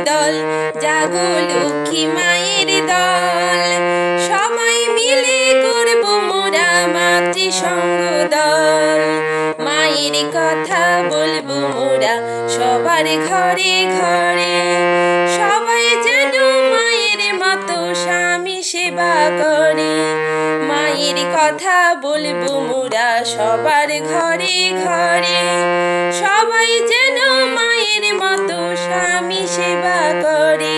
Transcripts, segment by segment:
দল, জাগো লক্ষ্মী মায়ের দল। সবাই মিলে করব মোরা মাতৃসঙ্গ দল। মায়ের কথা বলবো মোরা সবার ঘরে ঘরে, সবাই যেন মায়ের মতো স্বামী সেবা করে। মায়ের কথা বলবো মোরা সবার ঘরে ঘরে, সবাই যেন মায়ের মতো স্বামী সেবা করে।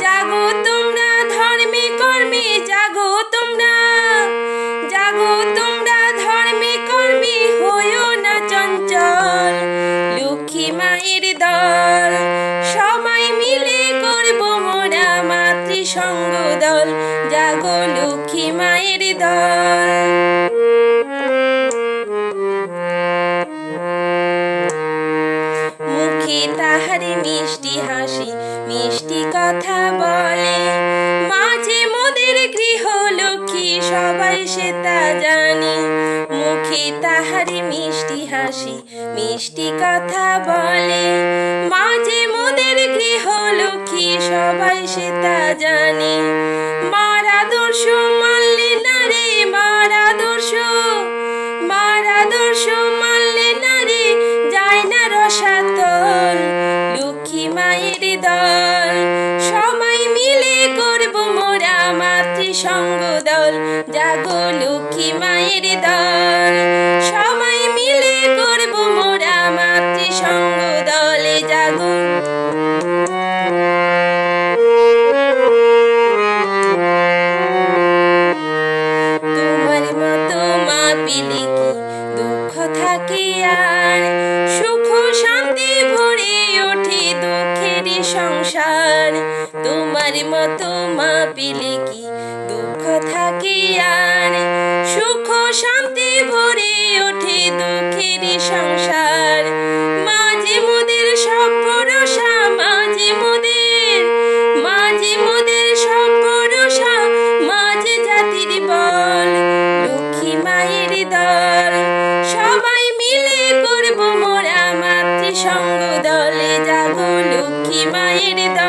জাগো তোমরা ধর্মে কর্মে, জাগো তোমরা, জাগো তোমরা ধর্মে কর্মে, হইও না চঞ্চল। লক্ষ্মী মায়ের দল, সবাই মিলে করব মোরা মাতৃসঙ্গ দল, জাগো লক্ষ্মী মায়ের দল। মুখে তাহার মিষ্টি হাসি, মিষ্টি কথা বলে, মাঝে মোদের গৃহ লক্ষ্মী সবাই সে তা জানি। মুখে তাহার মিষ্টি হাসি, মিষ্টি কথা বলে, মাঝে মোদের গৃহ লক্ষ্মী সবাই সে তা জানি। মার আদর্শ মানলে না রে, মার আদর্শ, মার আদর্শ মানলে না রে, যায় না রসাতল। লক্ষ্মী মায়ের দল, সবাই মিলে করব মোরা মাতৃসঙ্গ দল, জাগো লক্ষ্মী মায়ের দল। সবাই মিলে করব মোরা মাতৃসঙ্গ দলে, জাগো। তোমার মতো মা পেলে কি দুঃখ থাকে আর, সুখ শান্তি ভরে ওঠে দুঃখের সংসার। তোমার মতো মা পেলে কি দুঃখ থাকে আর, সুখ শান্তি ভরে ওঠে দুঃখের সংসার। মাঝে মোদের সব ভরসা, মাঝে মোদের, মাঝে মোদের সব ভরসা, মাঝে জাতির বল। লক্ষ্মী মায়ের দল, সবাই মিলে করব মোরা মাতৃসঙ্গ দলে, জাগো লক্ষ্মী মায়ের দল।